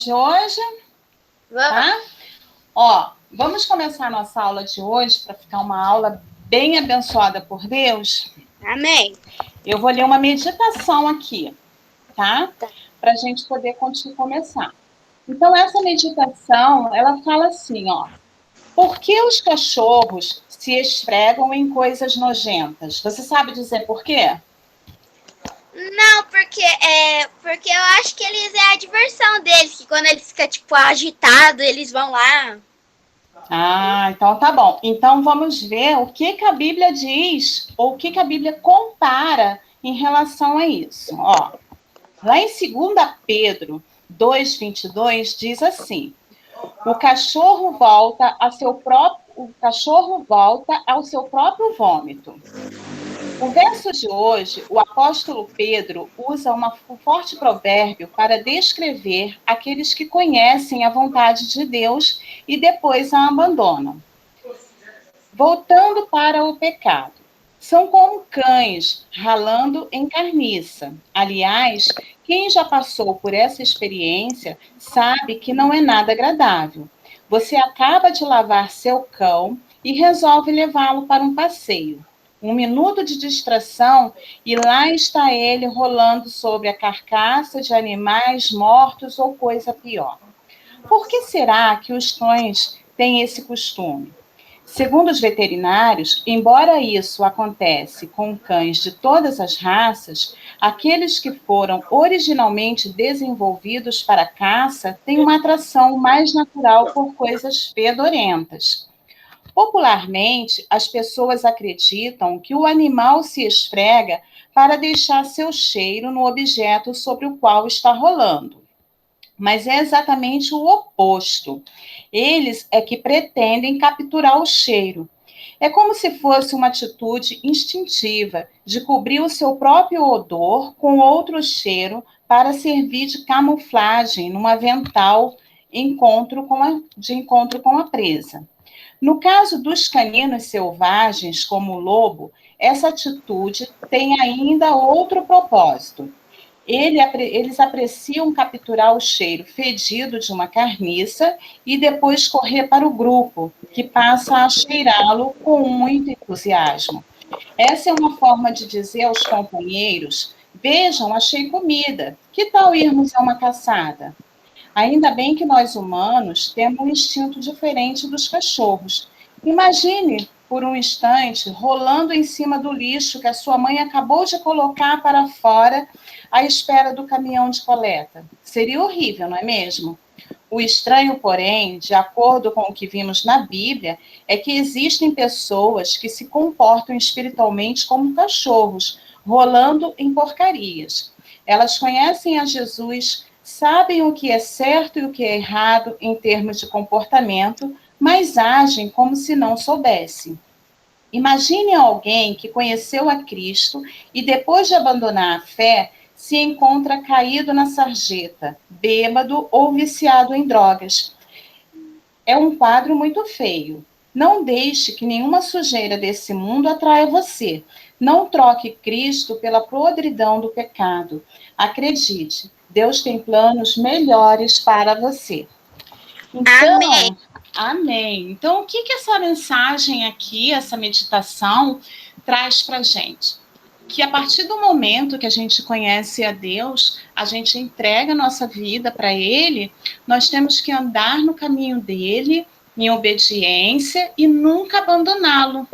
de hoje, Vamos. tá? Ó, vamos começar a nossa aula de hoje para ficar uma aula bem abençoada por Deus. Amém. Eu vou ler uma meditação aqui, tá? Tá. Para a gente poder começar. Então, essa meditação, ela fala assim, ó. Por que os cachorros se esfregam em coisas nojentas? Você sabe dizer por quê? Não, porque eu acho que eles é a diversão deles, que quando eles ficam, tipo, agitados, eles vão lá. Ah, então tá bom. Então vamos ver o que que a Bíblia diz, ou o que que a Bíblia compara em relação a isso. Ó, lá em 2 Pedro 2:22 diz assim: o cachorro volta ao seu próprio vômito. O verso de hoje, o apóstolo Pedro usa um forte provérbio para descrever aqueles que conhecem a vontade de Deus e depois a abandonam. Voltando para o pecado. São como cães ralando em carniça. Aliás, quem já passou por essa experiência sabe que não é nada agradável. Você acaba de lavar seu cão e resolve levá-lo para um passeio. Um minuto de distração e lá está ele rolando sobre a carcaça de animais mortos ou coisa pior. Por que será que os cães têm esse costume? Segundo os veterinários, embora isso acontece com cães de todas as raças, aqueles que foram originalmente desenvolvidos para caça têm uma atração mais natural por coisas fedorentas. Popularmente, as pessoas acreditam que o animal se esfrega para deixar seu cheiro no objeto sobre o qual está rolando. Mas é exatamente o oposto. Eles é que pretendem capturar o cheiro. É como se fosse uma atitude instintiva de cobrir o seu próprio odor com outro cheiro para servir de camuflagem num avental de encontro com a presa. No caso dos caninos selvagens, como o lobo, essa atitude tem ainda outro propósito. Eles apreciam capturar o cheiro fedido de uma carniça e depois correr para o grupo, que passa a cheirá-lo com muito entusiasmo. Essa é uma forma de dizer aos companheiros: vejam, achei comida, que tal irmos a uma caçada? Ainda bem que nós humanos temos um instinto diferente dos cachorros. Imagine, por um instante, rolando em cima do lixo que a sua mãe acabou de colocar para fora à espera do caminhão de coleta. Seria horrível, não é mesmo? O estranho, porém, de acordo com o que vimos na Bíblia, é que existem pessoas que se comportam espiritualmente como cachorros, rolando em porcarias. Elas conhecem a Jesus, sabem o que é certo e o que é errado em termos de comportamento, mas agem como se não soubessem. Imagine alguém que conheceu a Cristo e depois de abandonar a fé, se encontra caído na sarjeta, bêbado ou viciado em drogas. É um quadro muito feio. Não deixe que nenhuma sujeira desse mundo atraia você. Não troque Cristo pela podridão do pecado. Acredite, Deus tem planos melhores para você. Amém. Então, amém. Então, o que que essa mensagem aqui, essa meditação, traz para a gente? Que a partir do momento que a gente conhece a Deus, a gente entrega a nossa vida para Ele, nós temos que andar no caminho dele, em obediência e nunca abandoná-lo,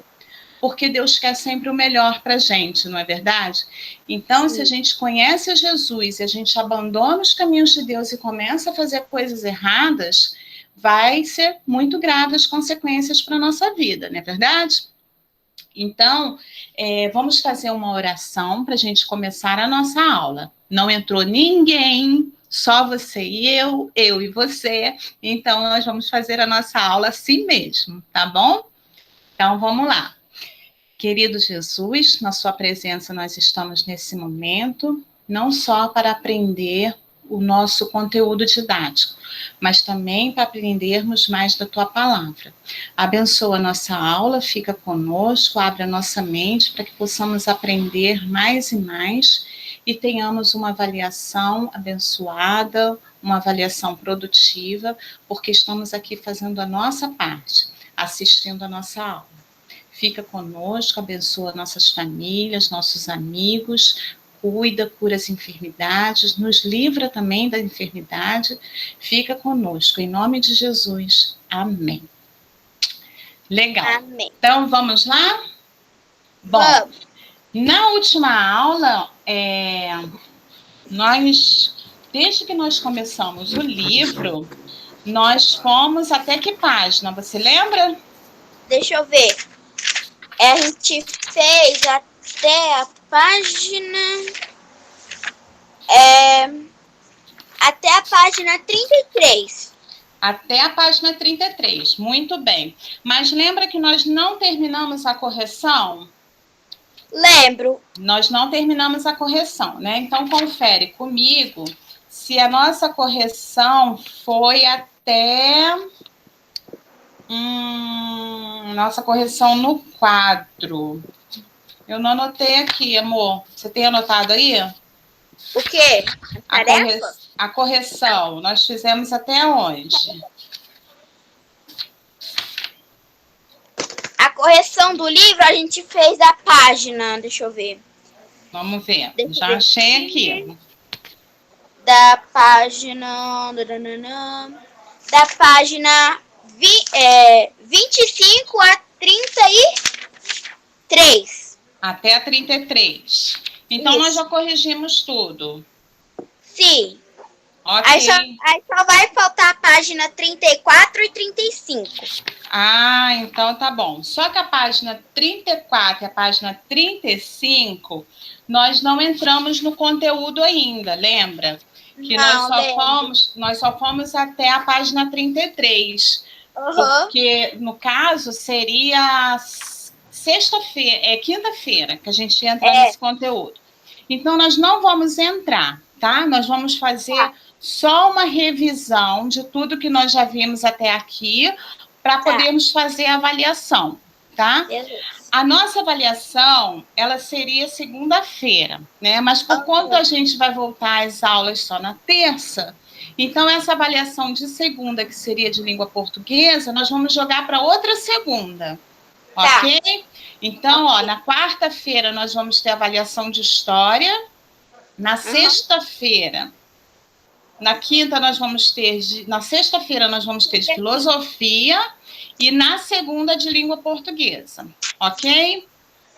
porque Deus quer sempre o melhor para a gente, não é verdade? Então, se a gente conhece a Jesus e a gente abandona os caminhos de Deus e começa a fazer coisas erradas, vai ser muito grave as consequências para a nossa vida, não é verdade? Então, vamos fazer uma oração para a gente começar a nossa aula. Não entrou ninguém, só você e eu e você. Então, nós vamos fazer a nossa aula assim mesmo, tá bom? Então, vamos lá. Querido Jesus, na sua presença nós estamos nesse momento, não só para aprender o nosso conteúdo didático, mas também para aprendermos mais da tua palavra. Abençoa a nossa aula, fica conosco, abre a nossa mente para que possamos aprender mais e mais e tenhamos uma avaliação abençoada, uma avaliação produtiva, porque estamos aqui fazendo a nossa parte, assistindo a nossa aula. Fica conosco, abençoa nossas famílias, nossos amigos, cuida, cura as enfermidades, nos livra também da enfermidade. Fica conosco, em nome de Jesus. Amém. Legal. Amém. Então, vamos lá? Bom, Vamos. na última aula, desde que nós começamos o livro, nós fomos até que página? Você lembra? Deixa eu ver. A gente fez até a página... até a página 33. Até a página 33, muito bem. Mas lembra que nós não terminamos a correção? Lembro. Nós não terminamos a correção, né? Então, confere comigo se a nossa correção foi até... nossa correção no quadro. Eu não anotei aqui, amor. Você tem anotado aí? O quê? A correção. Nós fizemos até onde? A correção do livro a gente fez a página. Deixa eu ver. Vamos ver. Já achei aqui. Da página... Da página 25 a 33. Até a 33. Então, Isso. nós já corrigimos tudo. Sim. Ok. Aí só vai faltar a página 34 e 35. Ah, então tá bom. Só que a página 34 e a página 35, nós não entramos no conteúdo ainda, lembra? Que Não, nós só fomos até a página 33. Porque, no caso, seria sexta-feira, quinta-feira, que a gente entra nesse conteúdo. Então, nós não vamos entrar, tá? Nós vamos fazer só uma revisão de tudo que nós já vimos até aqui, para podermos fazer a avaliação, tá? A nossa avaliação, ela seria segunda-feira, né? Mas por conta a gente vai voltar às aulas só na terça, então essa avaliação de segunda, que seria de língua portuguesa, nós vamos jogar para outra segunda, ok? Então, ó, na quarta-feira nós vamos ter avaliação de história, na sexta-feira, na quinta nós vamos ter, na sexta-feira nós vamos ter de filosofia e na segunda de língua portuguesa, ok?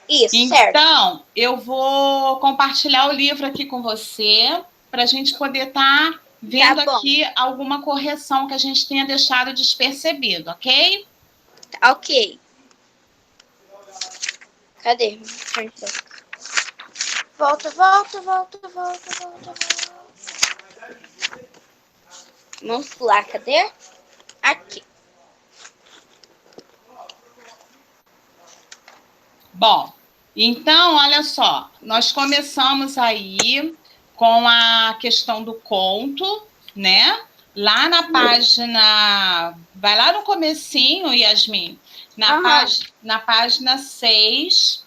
Isso, certo. Então, eu vou compartilhar o livro aqui com você para a gente poder estar vendo aqui alguma correção que a gente tenha deixado despercebido, ok? Ok. Cadê? Volta. Vamos lá, cadê? Aqui. Bom, então, olha só, nós começamos aí com a questão do conto, né? Lá na página... Vai lá no comecinho, Yasmin. Na página 6.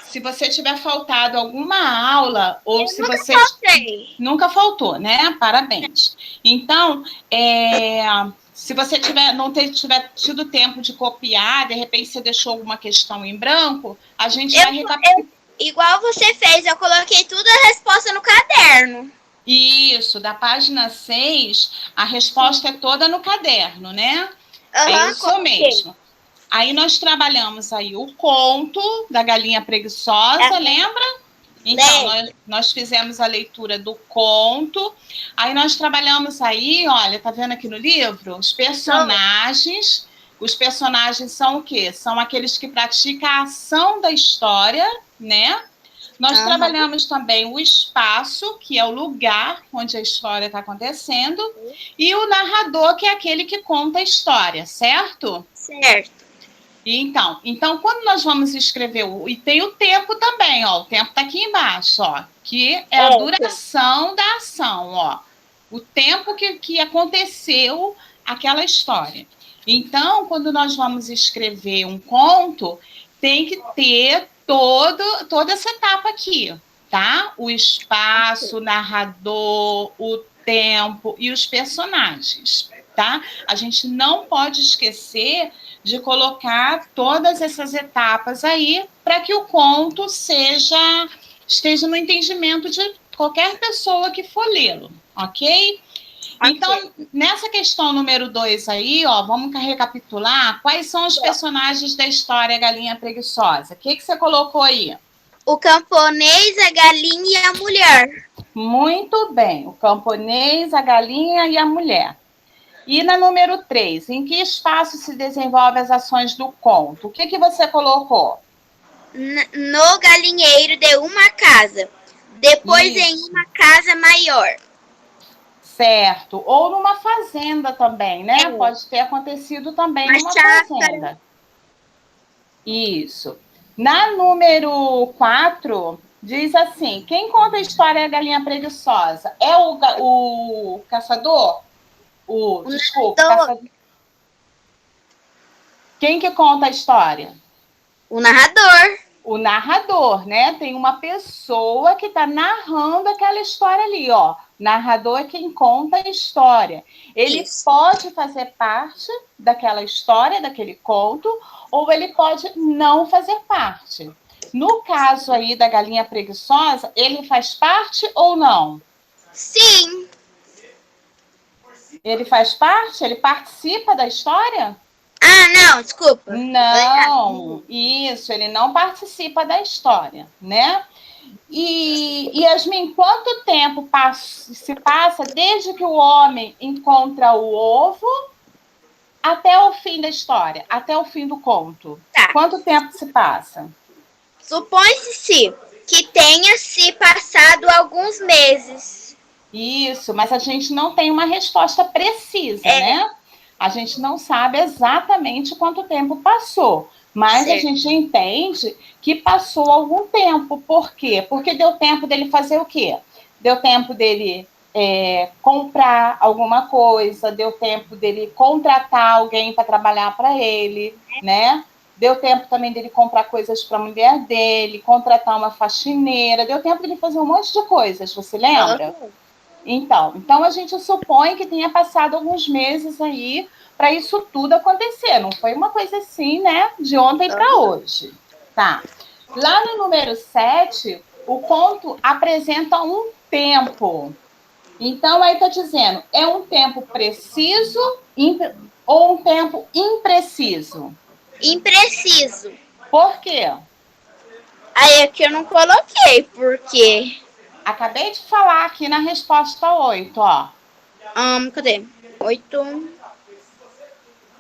Se você tiver faltado alguma aula, ou se você... Nunca faltou, né? Parabéns. Então, se você não tiver tido tempo de copiar, de repente você deixou alguma questão em branco, a gente vai recapitular. Igual você fez, eu coloquei tudo a resposta no caderno. Isso, da página 6, a resposta é toda no caderno, né? É isso mesmo. Aí nós trabalhamos aí o conto da galinha preguiçosa, lembra? Então, nós fizemos a leitura do conto. Aí nós trabalhamos aí, olha, tá vendo aqui no livro? Os personagens. Os personagens são o quê? São aqueles que praticam a ação da história, né? Nós trabalhamos também o espaço, que é o lugar onde a história está acontecendo, e o narrador, que é aquele que conta a história, certo? Certo. Então, quando nós vamos escrever, e tem o tempo também, ó, o tempo está aqui embaixo, ó, que é a duração da ação, ó, o tempo que aconteceu aquela história. Então, quando nós vamos escrever um conto, tem que ter toda essa etapa aqui, tá? O espaço, o narrador, o tempo e os personagens, tá? A gente não pode esquecer de colocar todas essas etapas aí para que o conto esteja no entendimento de qualquer pessoa que for lê-lo, ok? Então, nessa questão número 2 aí, ó, vamos recapitular quais são os personagens da história Galinha Preguiçosa. O que você colocou aí? O camponês, a galinha e a mulher. Muito bem, o camponês, a galinha e a mulher. E na número 3, em que espaço se desenvolvem as ações do conto? O que você colocou? No galinheiro de uma casa. Depois em uma casa maior. Certo. Ou numa fazenda também, né? Pode ter acontecido também numa fazenda. Isso. Na número 4, diz assim: quem conta a história é a galinha preguiçosa? É o caçador? Desculpa, caçador. Quem que conta a história? O narrador. O narrador, né? Tem uma pessoa que está narrando aquela história ali, ó. Narrador é quem conta a história. Ele pode fazer parte daquela história, daquele conto, ou ele pode não fazer parte. No caso aí da galinha preguiçosa, ele faz parte ou não? Sim. Ele faz parte? Ele participa da história? Ah, não, desculpa. Não, isso, ele não participa da história, né? E Yasmin, quanto tempo se passa desde que o homem encontra o ovo até o fim da história, até o fim do conto? Tá. Quanto tempo se passa? Supõe-se que tenha se passado alguns meses. Isso, mas a gente não tem uma resposta precisa, né? A gente não sabe exatamente quanto tempo passou, mas a gente entende que passou algum tempo. Por quê? Porque deu tempo dele fazer o quê? Deu tempo dele comprar alguma coisa, deu tempo dele contratar alguém para trabalhar para ele, né? Deu tempo também dele comprar coisas para a mulher dele, contratar uma faxineira, deu tempo dele fazer um monte de coisas, você lembra? Então a gente supõe que tenha passado alguns meses aí para isso tudo acontecer. Não foi uma coisa assim, né, de ontem para hoje. Tá. Lá no número 7, o conto apresenta um tempo. Então, aí está dizendo, é um tempo preciso ou um tempo impreciso? Impreciso. Por quê? Aí aqui eu não coloquei, porque... Acabei de falar aqui na resposta 8, ó. Cadê? 8.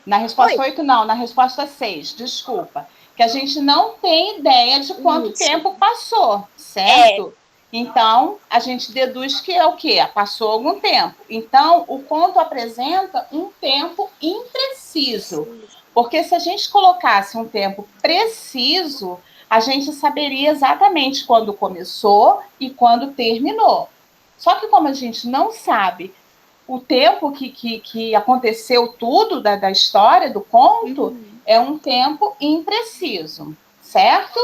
Na resposta 8, não. Na resposta 6, desculpa. Que a gente não tem ideia de quanto tempo passou, certo? Então, a gente deduz que é o quê? Passou algum tempo. Então, o conto apresenta um tempo impreciso. Porque se a gente colocasse um tempo preciso, a gente saberia exatamente quando começou e quando terminou. Só que como a gente não sabe o tempo que aconteceu tudo da história, do conto, é um tempo impreciso, certo?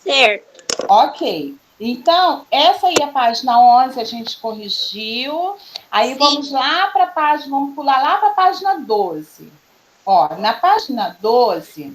Certo. Ok. Então, essa aí é a página 11, a gente corrigiu. Aí vamos lá para a página, vamos pular lá para a página 12. Ó, na página 12,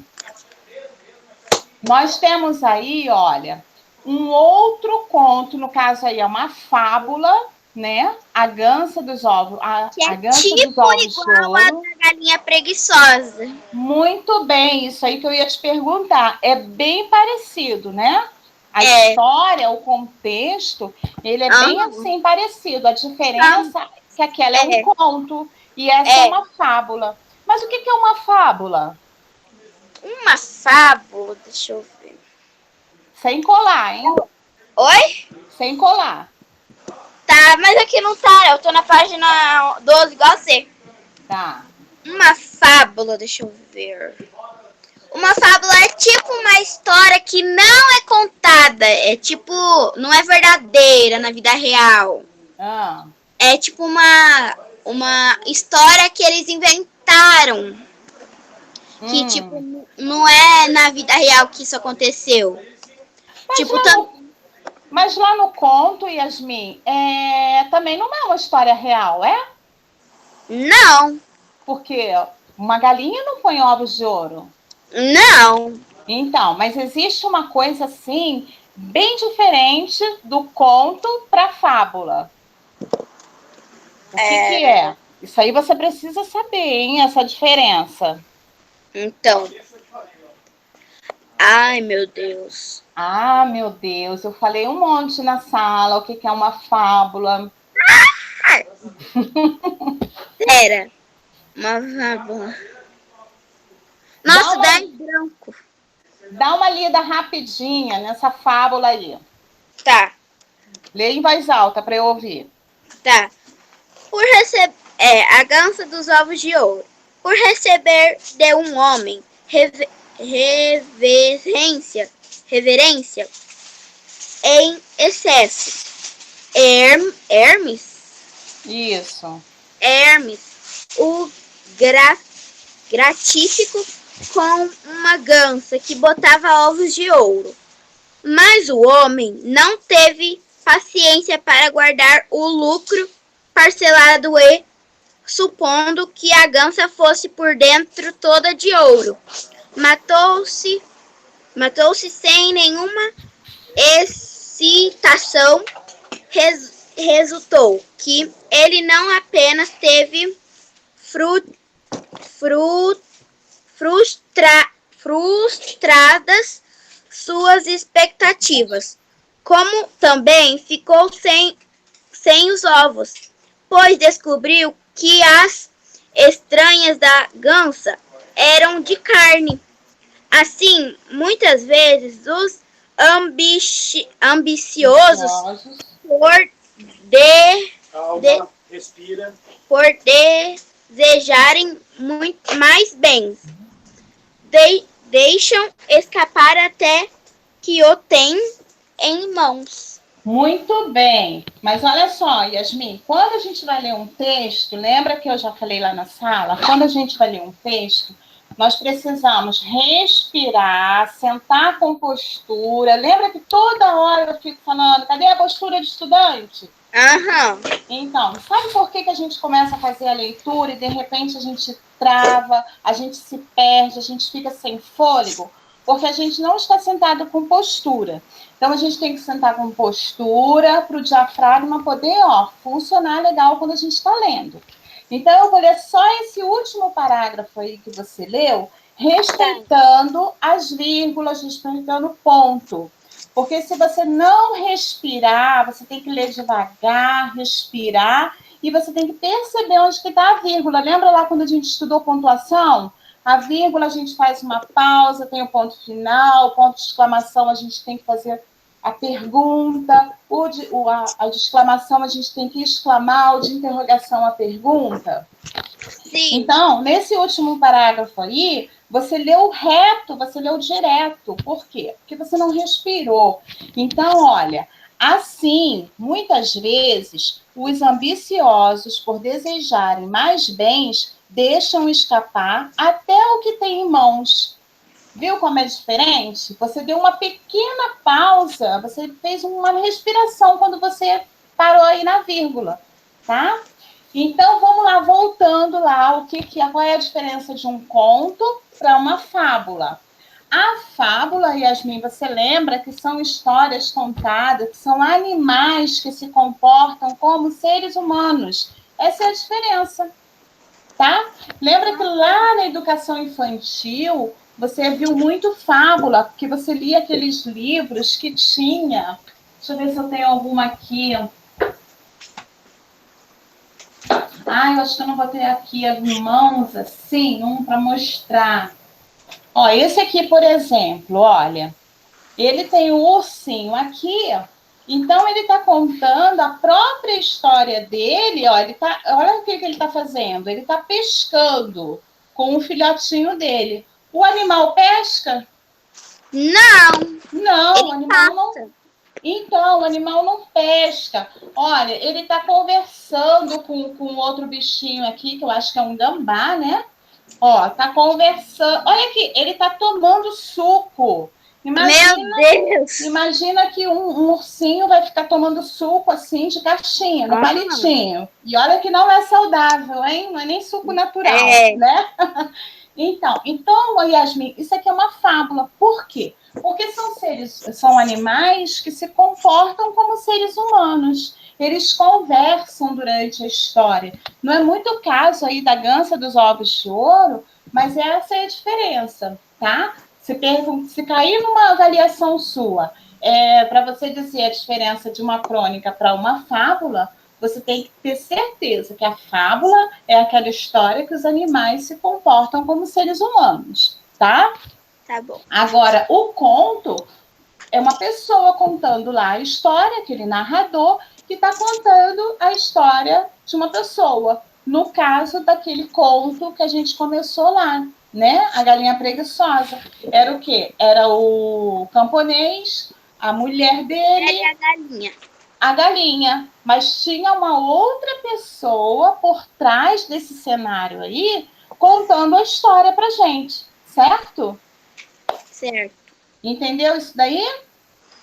nós temos aí, olha, um outro conto, no caso aí é uma fábula, né? A Gansa dos Ovos. Que gansa tipo dos ovos igual a da galinha preguiçosa. Muito bem, isso aí que eu ia te perguntar. É bem parecido, né? A história, o contexto, ele é bem assim parecido. A diferença é que aquela é um conto e essa é uma fábula. Mas o que é uma fábula? Uma fábula, deixa eu ver. Sem colar, hein? Oi? Sem colar. Tá, mas aqui não tá. Eu tô na página 12, igual você. Tá. Uma fábula, deixa eu ver. Uma fábula é tipo uma história que não é contada. É tipo, não é verdadeira na vida real. É tipo uma história que eles inventaram. Que, tipo, não é na vida real que isso aconteceu. Mas tipo, Mas lá no conto, Yasmin, também não é uma história real, é? Não, Porque uma galinha não põe ovos de ouro. não. Então, mas existe uma coisa assim, bem diferente do conto para a fábula. O que é? Isso aí você precisa saber, hein? Essa diferença. Então. Ai, meu Deus. Ah, meu Deus, eu falei um monte na sala o que é uma fábula. Pera. Uma fábula. Dá Nossa, uma, dá em branco. dá uma lida rapidinha nessa fábula aí. Tá, Lê em voz alta para eu ouvir. tá. Por receber. A gança dos ovos de ouro. Por receber de um homem reverência em excesso. Hermes, Isso. o gratífico com uma gança que botava ovos de ouro. Mas o homem não teve paciência para guardar o lucro parcelado e, supondo que a gança fosse por dentro toda de ouro, matou-se sem nenhuma excitação. Resultou que ele não apenas teve frustradas suas expectativas, como também ficou sem os ovos, pois descobriu que as estranhas da gança eram de carne. Assim, muitas vezes os ambiciosos por, Calma, respira. por desejarem muito mais bens, deixam escapar até que o têm em mãos. Muito bem. Mas olha só, Yasmin, quando a gente vai ler um texto, lembra que eu já falei lá na sala? Quando a gente vai ler um texto, nós precisamos respirar, sentar com postura. Lembra que toda hora eu fico falando, cadê a postura de estudante? Aham. Então, sabe por que a gente começa a fazer a leitura e de repente a gente trava, a gente se perde, a gente fica sem fôlego? Porque a gente não está sentado com postura. Então, a gente tem que sentar com postura para o diafragma poder funcionar legal quando a gente está lendo. Então, eu vou ler só esse último parágrafo aí que você leu, respeitando as vírgulas, respeitando o ponto. Porque se você não respirar, você tem que ler devagar, respirar, e você tem que perceber onde que está a vírgula. Lembra lá quando a gente estudou pontuação? A vírgula a gente faz uma pausa, tem o ponto final, o ponto de exclamação a gente tem que fazer a pergunta, a de exclamação a gente tem que exclamar, o de interrogação a pergunta. Sim. Então, nesse último parágrafo aí, você leu reto, você leu direto. Por quê? Porque você não respirou. Então, olha, assim, muitas vezes, os ambiciosos, por desejarem mais bens, deixam escapar até o que tem em mãos. Viu como é diferente? Você deu uma pequena pausa, você fez uma respiração quando você parou aí na vírgula, tá? Então, vamos lá, voltando lá, qual é a diferença de um conto para uma fábula? A fábula, Yasmin, você lembra que são histórias contadas, que são animais que se comportam como seres humanos. Essa é a diferença, tá? Lembra que lá na educação infantil, você viu muito fábula, porque você lia aqueles livros que tinha... Deixa eu ver se eu tenho alguma aqui. Eu acho que eu não vou ter aqui as mãos assim, para mostrar. Ó, esse aqui, por exemplo, olha, ele tem o ursinho aqui, então ele está contando a própria história dele, ó, olha o que ele está fazendo, ele está pescando com o filhotinho dele. O animal pesca? Não. Não, o animal não. Então, o animal não pesca. Olha, ele está conversando com outro bichinho aqui, que eu acho que é um gambá, né? Ó, tá conversando. Olha aqui, ele tá tomando suco. Imagina, Meu Deus! imagina que um ursinho vai ficar tomando suco assim de caixinha, no palitinho. E olha que não é saudável, hein? Não é nem suco natural, É, né? Então, Yasmin, isso aqui é uma fábula. Por quê? Porque são animais que se comportam como seres humanos. Eles conversam durante a história. Não é muito o caso aí da Gansa dos Ovos de Ouro, mas essa é a diferença, tá? Se cair numa avaliação sua, para você dizer a diferença de uma crônica para uma fábula, você tem que ter certeza que a fábula é aquela história que os animais se comportam como seres humanos, tá? tá bom. Agora, o conto é uma pessoa contando lá a história, aquele narrador que está contando a história de uma pessoa. No caso daquele conto que a gente começou lá, né? A galinha preguiçosa. Era o quê? Era o camponês, a mulher dele, É a galinha. a galinha. Mas tinha uma outra pessoa por trás desse cenário aí contando a história pra gente, certo? Certo. Entendeu isso daí?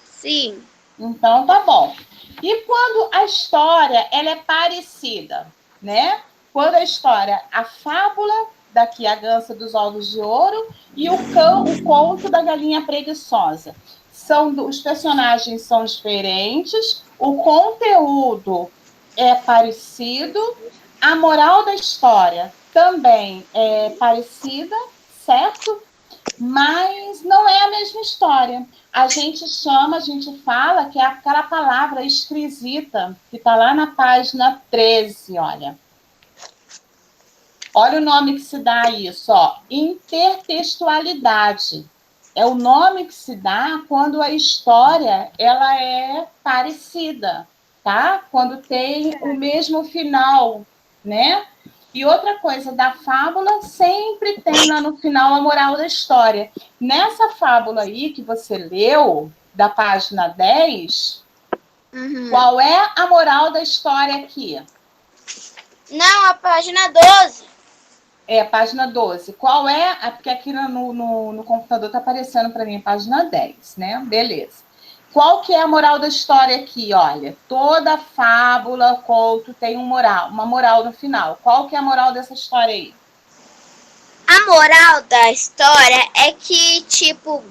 Sim. Então tá bom. E quando a história ela é parecida, né? Quando a história, a fábula daqui a Gansa dos Ovos de Ouro e o conto da galinha preguiçosa. Os personagens são diferentes, o conteúdo é parecido, a moral da história também é parecida, certo? Mas não é a mesma história. A gente fala que é aquela palavra esquisita que está lá na página 13, olha. Olha o nome que se dá a isso, ó. Intertextualidade. É o nome que se dá quando a história ela é parecida, tá? Quando tem o mesmo final, né? E outra coisa, da fábula sempre tem lá no final a moral da história. Nessa fábula aí que você leu, da página 10, qual é a moral da história aqui? Não, a página 12. É, página 12. Qual é? Porque aqui no computador está aparecendo para mim a página 10, né? Beleza. Qual que é a moral da história aqui? Olha, toda fábula, conto tem uma moral no final. Qual que é a moral dessa história aí? A moral da história é que, tipo,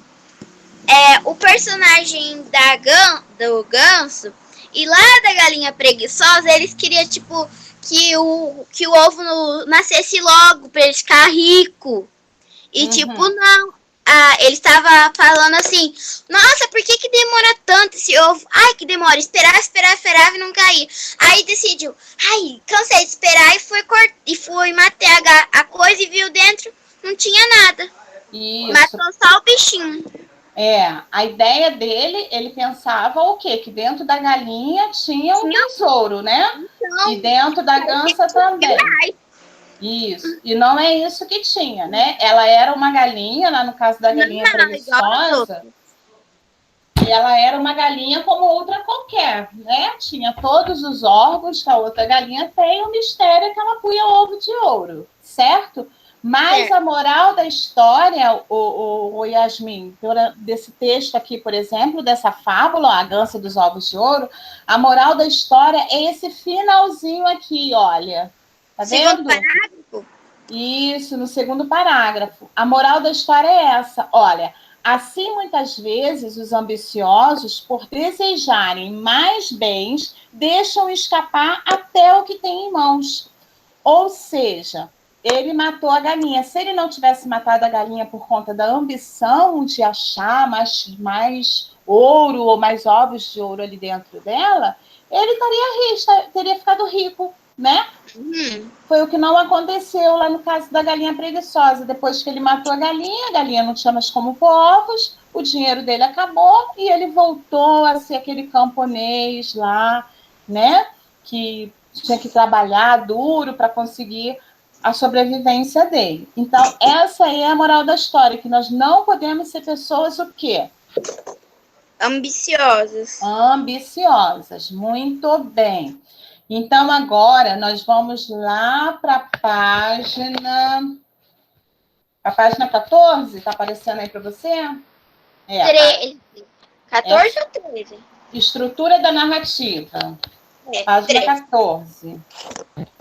o personagem do ganso e lá da galinha preguiçosa, eles queriam, tipo, que o ovo nascesse logo pra eles ficar rico. E, tipo, não. Ele estava falando assim, nossa, por que demora tanto esse ovo? Ai, que demora, esperava e não cair. Aí decidiu, ai, cansei de esperar e foi matei a coisa e viu dentro, não tinha nada. Isso. Matou só o bichinho. A ideia dele, ele pensava o quê? Que dentro da galinha tinha um tesouro, né? Então, E dentro da gansa também. Isso. E não é isso que tinha, né? Ela era uma galinha, lá no caso da galinha preguiçosa. E ela era uma galinha como outra qualquer, né? Tinha todos os órgãos que a outra galinha tem, o mistério é que ela punha ovo de ouro, certo? Mas a moral da história, o Yasmin, desse texto aqui, por exemplo, dessa fábula, a Gansa dos Ovos de Ouro, a moral da história é esse finalzinho aqui, olha. Tá vendo? Segundo parágrafo? Isso, no segundo parágrafo. A moral da história é essa, olha. Assim, muitas vezes, os ambiciosos, por desejarem mais bens, deixam escapar até o que tem em mãos. Ou seja, ele matou a galinha. Se ele não tivesse matado a galinha por conta da ambição de achar mais ouro ou mais ovos de ouro ali dentro dela, ele teria ficado rico, né? Foi o que não aconteceu lá no caso da galinha preguiçosa. Depois que ele matou a galinha não tinha mais como pôr ovos, o dinheiro dele acabou e ele voltou a ser aquele camponês lá, né? Que tinha que trabalhar duro para conseguir a sobrevivência dele. Então, essa aí é a moral da história, que nós não podemos ser pessoas o quê? Ambiciosas. Ambiciosas, muito bem. Então, agora nós vamos lá para a página 14, está aparecendo aí para você? É, 13. 14 ou 13? estrutura da narrativa. É, Página 13. 14.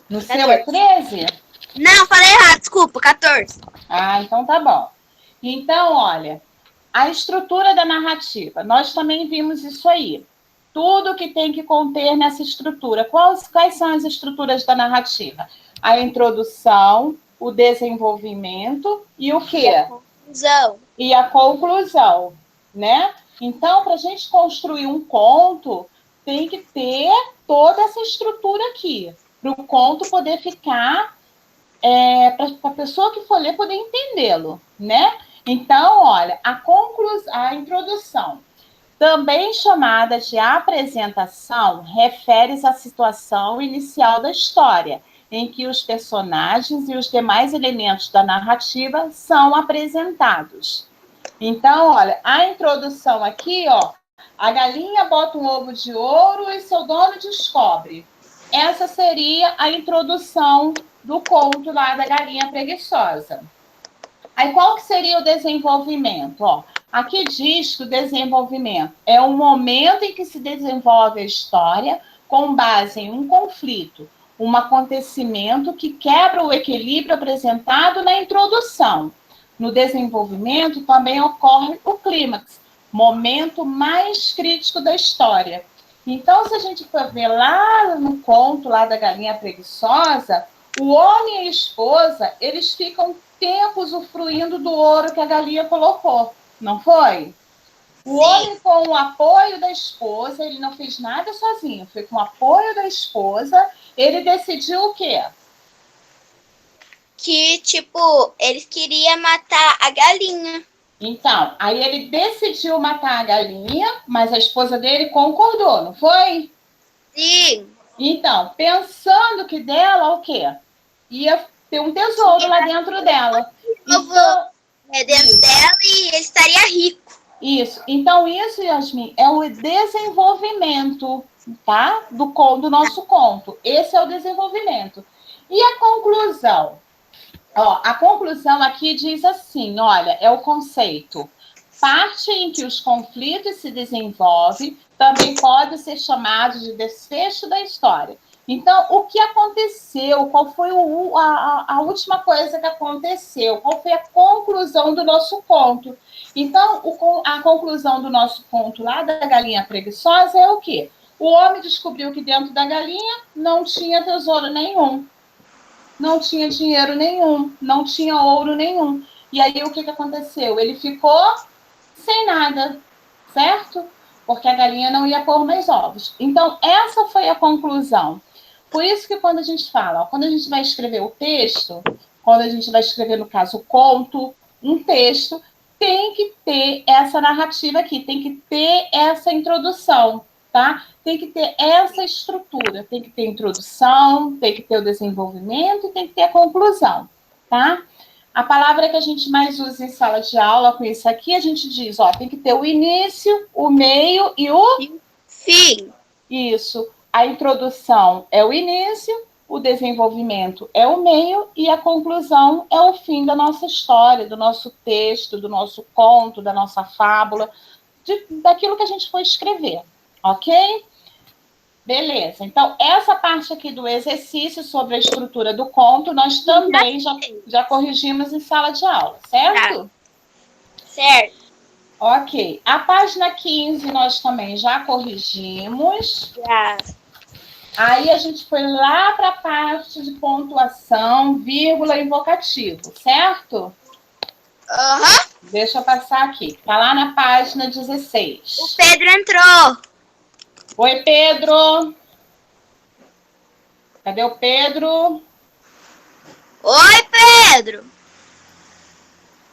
No seu é 14. 13? Não, falei errado, desculpa, 14. Ah, então tá bom. Então, olha, a estrutura da narrativa. Nós também vimos isso aí. Tudo que tem que conter nessa estrutura. Quais são as estruturas da narrativa? A introdução, o desenvolvimento e o quê? Conclusão. E a conclusão, né? Então, para a gente construir um conto, tem que ter toda essa estrutura aqui, para o conto poder ficar, para a pessoa que for ler poder entendê-lo, né? Então, olha, a introdução, também chamada de apresentação, refere-se à situação inicial da história, em que os personagens e os demais elementos da narrativa são apresentados. Então, olha, a introdução aqui, ó, a galinha bota um ovo de ouro e seu dono descobre. Essa seria a introdução do conto lá da galinha preguiçosa. Aí, qual que seria o desenvolvimento? Ó, aqui diz que o desenvolvimento é o momento em que se desenvolve a história com base em um conflito, um acontecimento que quebra o equilíbrio apresentado na introdução. No desenvolvimento também ocorre o clímax, momento mais crítico da história. Então, se a gente for ver lá no conto lá da galinha preguiçosa, o homem e a esposa, eles ficam tempo usufruindo do ouro que a galinha colocou, não foi? O homem, com o apoio da esposa, ele não fez nada sozinho, foi com o apoio da esposa, ele decidiu o quê? Que, tipo, eles queriam matar a galinha. Então, aí ele decidiu matar a galinha, mas a esposa dele concordou, não foi? Sim. Então, pensando que dela, o quê? Ia ter um tesouro lá dentro dela. Então, dentro dela e ele estaria rico. Isso. Então, isso, Yasmin, é o desenvolvimento, tá? Do nosso conto. Esse é o desenvolvimento. E a conclusão? Ó, a conclusão aqui diz assim, olha, é o conceito. Parte em que os conflitos se desenvolvem também pode ser chamado de desfecho da história. Então, o que aconteceu? Qual foi a última coisa que aconteceu? Qual foi a conclusão do nosso conto? Então, a conclusão do nosso conto lá da galinha preguiçosa é o quê? O homem descobriu que dentro da galinha não tinha tesouro nenhum, não tinha dinheiro nenhum, não tinha ouro nenhum. E aí, o que aconteceu? Ele ficou sem nada, certo? Porque a galinha não ia pôr mais ovos. Então, essa foi a conclusão. Por isso que quando a gente fala, ó, quando a gente vai escrever o texto, quando a gente vai escrever, no caso, o conto, um texto, tem que ter essa narrativa aqui, tem que ter essa introdução, tá? Tem que ter essa estrutura, tem que ter introdução, tem que ter o desenvolvimento e tem que ter a conclusão, tá? A palavra que a gente mais usa em sala de aula com isso aqui, a gente diz, ó, tem que ter o início, o meio e o fim. Isso. A introdução é o início, o desenvolvimento é o meio e a conclusão é o fim da nossa história, do nosso texto, do nosso conto, da nossa fábula, daquilo que a gente for escrever, ok? Beleza. Então, essa parte aqui do exercício sobre a estrutura do conto, nós também já corrigimos em sala de aula, certo? Tá. Certo. Ok. A página 15 nós também já corrigimos. Já. Aí a gente foi lá para a parte de pontuação, vírgula e vocativo, certo? Aham. Deixa eu passar aqui. Está lá na página 16. O Pedro entrou. Oi, Pedro. Cadê o Pedro? Oi, Pedro.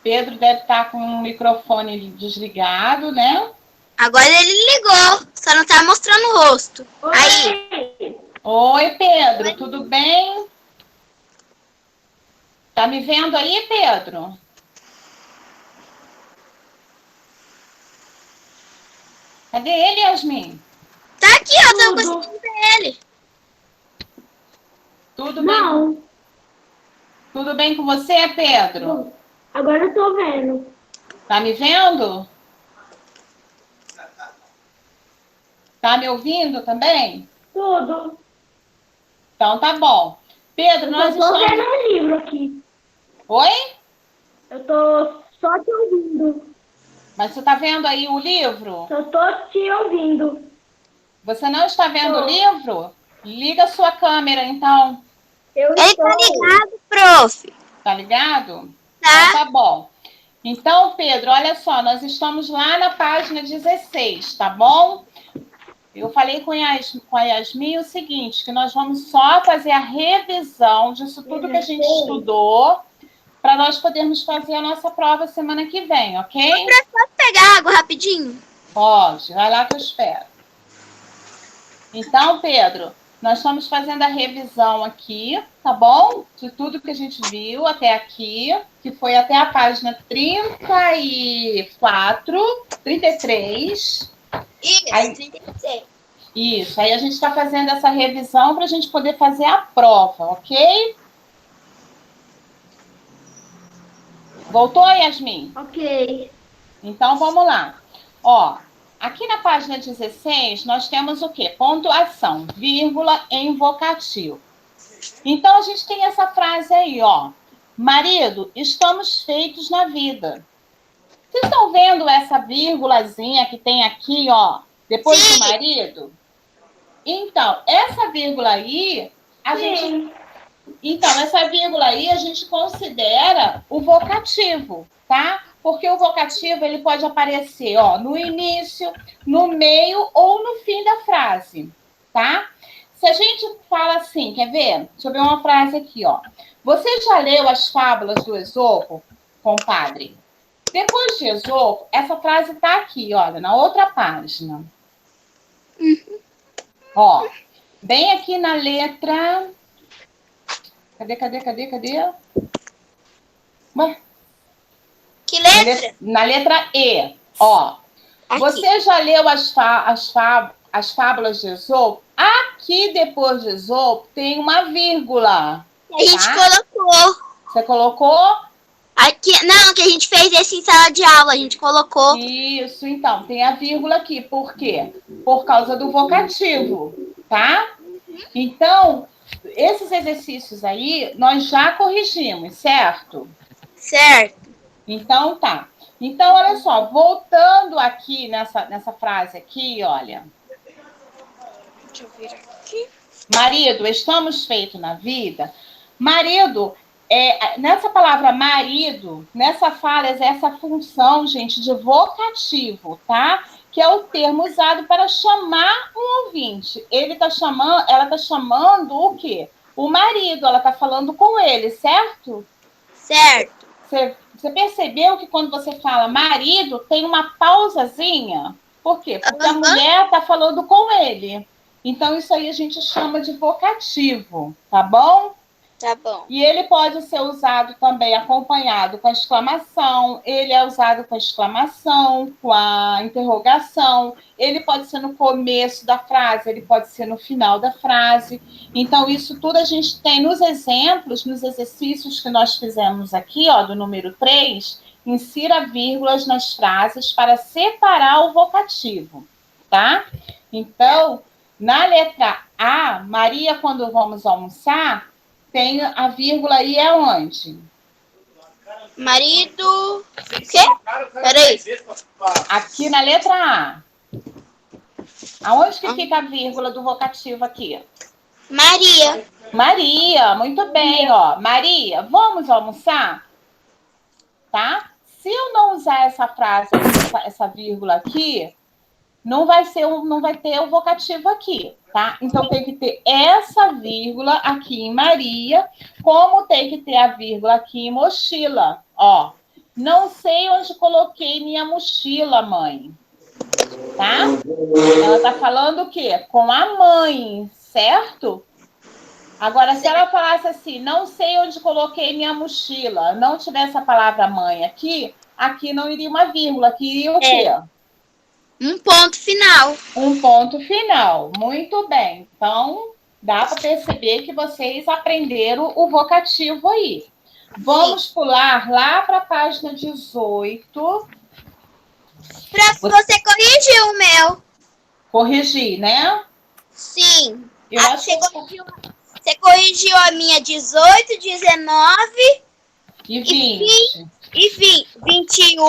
Pedro deve estar com o microfone desligado, né? Agora ele ligou, só não tá mostrando o rosto. Oi. Aí. Oi, Pedro, Oi. Tudo bem? Tá me vendo aí, Pedro? Cadê ele, Yasmin? Tá aqui, ó, tô conseguindo ver ele. Tudo bem? Tudo bem com você, Pedro? Agora eu tô vendo. Tá me vendo? Tá me ouvindo também? Tudo. Então tá bom. Pedro, nós Eu tô estamos... vendo um livro aqui. Oi? Eu tô só te ouvindo. Mas você tá vendo aí o livro? Eu tô te ouvindo. Você não está vendo o Tô. livro? Liga a sua câmera, então. Eu Ele tá estou. ligado, prof. Tá ligado? Tá? Então tá bom. Então, Pedro, olha só, nós estamos lá na página 16, tá bom? Eu falei com a Yasmin o seguinte, que nós vamos só fazer a revisão disso tudo que a gente 16. estudou, para nós podermos fazer a nossa prova semana que vem, ok? Posso pegar água rapidinho? Pode, vai lá que eu espero. Então, Pedro, nós estamos fazendo a revisão aqui, tá bom? De tudo que a gente viu até aqui, que foi até a página 34, 33. Isso, Aí- 36. Isso, aí a gente está fazendo essa revisão para a gente poder fazer a prova, ok? Voltou, Yasmin? Ok. Então, vamos lá. Ó, aqui na página 16, nós temos o quê? Pontuação, vírgula em vocativo. Então, a gente tem essa frase aí, ó. Marido, estamos feitos na vida. Vocês estão vendo essa vírgulazinha que tem aqui, ó, depois Sim. do marido? Então, essa vírgula aí, essa vírgula aí a gente considera o vocativo, tá? Porque o vocativo ele pode aparecer, ó, no início, no meio ou no fim da frase, tá? Se a gente fala assim, quer ver? Deixa eu ver uma frase aqui, ó. Você já leu as fábulas do Esopo, compadre? Depois de Esopo, essa frase tá aqui, olha, na outra página. Ó, bem aqui na letra... Cadê? Ué? Que letra? Na letra E, ó. Aqui. Você já leu as fábulas de Esopo? Aqui, depois de Esopo, tem uma vírgula. A gente Tá? colocou. Você colocou? Aqui, não, que a gente fez esse em sala de aula, a gente colocou. Isso, então, tem a vírgula aqui. Por quê? Por causa do vocativo, tá? Então, esses exercícios aí, nós já corrigimos, certo? Certo. Então, tá. Então, olha só, voltando aqui nessa frase aqui, olha. Deixa eu ver aqui. Marido, estamos feitos na vida. Marido, nessa palavra marido, nessa fala, é essa função, gente, de vocativo, tá? Que é o termo usado para chamar um ouvinte. Ela tá chamando o quê? O marido, ela tá falando com ele, certo? Certo. Você percebeu que quando você fala marido, tem uma pausazinha? Por quê? Porque a mulher está falando com ele. Então, isso aí a gente chama de vocativo, tá bom? Tá bom. E ele pode ser usado também acompanhado com a exclamação, ele é usado com a exclamação, com a interrogação, ele pode ser no começo da frase, ele pode ser no final da frase. Então, isso tudo a gente tem nos exemplos, nos exercícios que nós fizemos aqui, ó, do número 3, insira vírgulas nas frases para separar o vocativo, tá? Então, na letra A, Maria, quando vamos almoçar, tem a vírgula aí é onde? Marido... O quê? Peraí. Aqui na letra A. Aonde que fica a vírgula do vocativo aqui? Maria. Maria, muito bem, ó. Maria, vamos almoçar? Tá? Se eu não usar essa frase, essa vírgula aqui, não vai ter o vocativo aqui, tá? Então, tem que ter essa vírgula aqui em Maria, como tem que ter a vírgula aqui em mochila, ó. Não sei onde coloquei minha mochila, mãe, tá? Ela tá falando o quê? Com a mãe, certo? Agora, se ela falasse assim, não sei onde coloquei minha mochila, não tivesse a palavra mãe aqui não iria uma vírgula, aqui iria o quê? Um ponto final. Um ponto final. Muito bem. Então, dá para perceber que vocês aprenderam o vocativo aí. Vamos pular lá para a página 18. Você corrigiu o meu. corrigir, né? Sim. Eu acho Você corrigiu a minha 18, 19 que 20. e 21.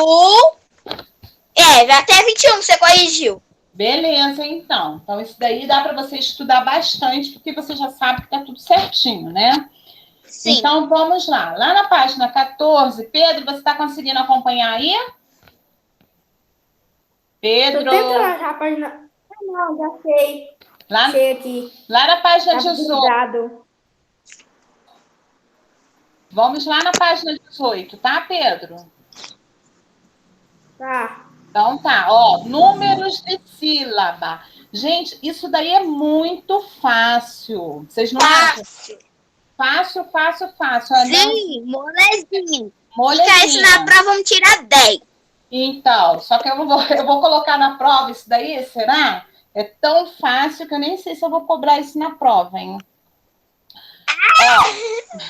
Até 21 você corrigiu. Beleza, então. Então, isso daí dá para você estudar bastante, porque você já sabe que tá tudo certinho, né? Sim. Então, vamos lá. Lá na página 14, Pedro, você está conseguindo acompanhar aí? Pedro. Tô tentando achar a página. Não, já sei. Lá, Sei aqui. lá na página Tá 18. grudado. Vamos lá na página 18, tá, Pedro? Tá. Então tá, ó, números de sílaba. Gente, isso daí é muito fácil. Vocês não acham? Fácil, fácil, fácil. Sim, molezinho. Molezinha. Se cair isso na prova, vamos tirar 10. Então, só que eu vou colocar na prova isso daí, será? É tão fácil que eu nem sei se eu vou cobrar isso na prova, hein? Ó,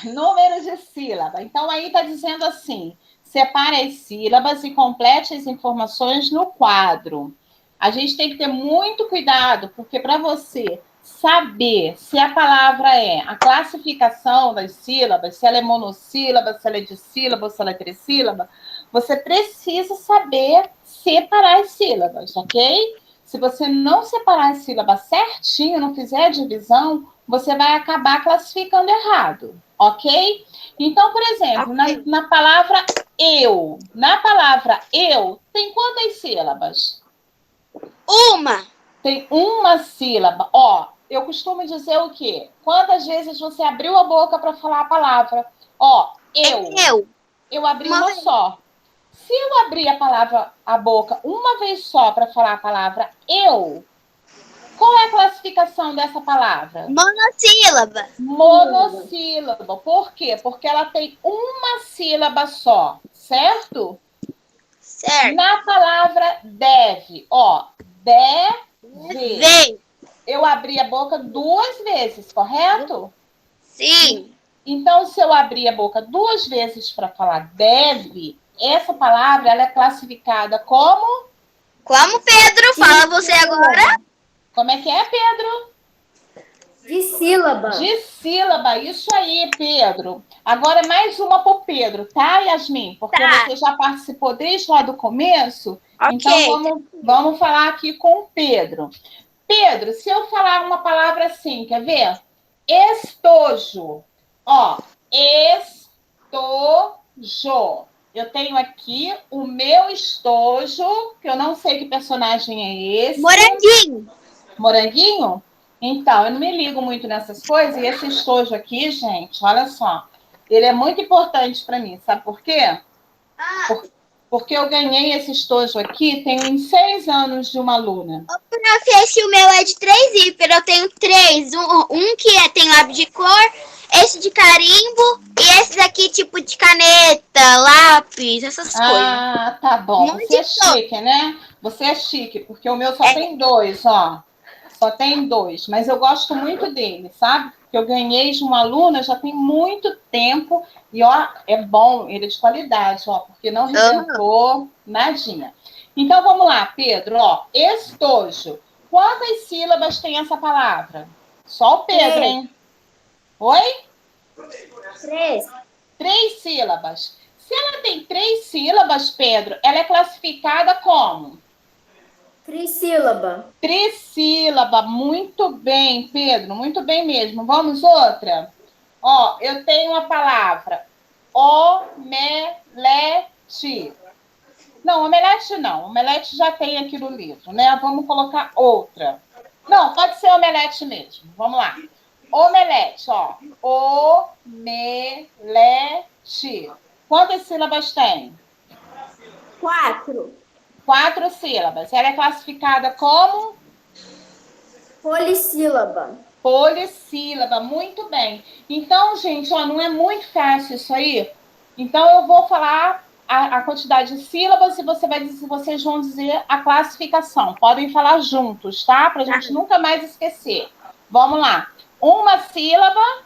números de sílaba. Então, aí tá dizendo assim, separe as sílabas e complete as informações no quadro. A gente tem que ter muito cuidado, porque para você saber se a palavra é a classificação das sílabas, se ela é monossílaba, se ela é dissílaba, se ela é trissílaba, você precisa saber separar as sílabas, ok? Se você não separar as sílabas certinho, não fizer a divisão, você vai acabar classificando errado, ok? Então, por exemplo, na palavra eu, tem quantas sílabas? Uma. Tem uma sílaba. Ó, eu costumo dizer o quê? Quantas vezes você abriu a boca para falar a palavra? Ó, eu. Eu abri uma só. Se eu abrir a boca uma vez só para falar a palavra eu, qual é a classificação dessa palavra? Monossílaba. Monossílaba. Por quê? Porque ela tem uma sílaba só, certo? Certo. Na palavra deve, ó, deve. Eu abri a boca 2 vezes, correto? Sim. Então, se eu abrir a boca 2 vezes para falar deve, essa palavra ela é classificada como? Como, Pedro? Fala você agora. Como é que é, Pedro? Dissílaba. Dissílaba, isso aí, Pedro. Agora mais uma para o Pedro, tá, Yasmin? Porque você já participou desde lá do começo. Okay. Então, vamos falar aqui com o Pedro. Pedro, se eu falar uma palavra assim, quer ver? Estojo. Ó, estojo. Eu tenho aqui o meu estojo, que eu não sei que personagem é esse. Moranguinho. Moranguinho? Então, eu não me ligo muito nessas coisas. E esse estojo aqui, gente, olha só. Ele é muito importante para mim. Sabe por quê? Porque eu ganhei esse estojo aqui, tem uns 6 anos de uma aluna. Ô, prof, esse o meu é de 3 hiper, eu tenho 3. Um que tem lápis de cor, esse de carimbo e esse daqui tipo de caneta, lápis, essas coisas. Ah, tá bom. Você é chique, né? Você é chique, porque o meu só tem 2, ó. Só tem 2, mas eu gosto muito dele, sabe? Porque eu ganhei de uma aluna já tem muito tempo e, ó, é bom, ele é de qualidade, ó, porque não rebentou nadinha. Então, vamos lá, Pedro, ó, estojo. Quantas sílabas tem essa palavra? Só o Pedro, hein? Oi? 3. 3 sílabas. Se ela tem 3 sílabas, Pedro, ela é classificada como? Trissílaba. Trissílaba, muito bem, Pedro, muito bem mesmo. Vamos outra? Ó, eu tenho a palavra omelete. Não, omelete não. Omelete já tem aqui no livro, né? Vamos colocar outra. Não, pode ser omelete mesmo. Vamos lá. Omelete, ó. Omelete. Quantas sílabas tem? 4. 4 sílabas. Ela é classificada como? Polissílaba. Polissílaba, muito bem. Então, gente, ó, não é muito fácil isso aí. Então, eu vou falar a quantidade de sílabas e vocês vão dizer a classificação. Podem falar juntos, tá? Para a gente nunca mais esquecer. Vamos lá. Uma sílaba.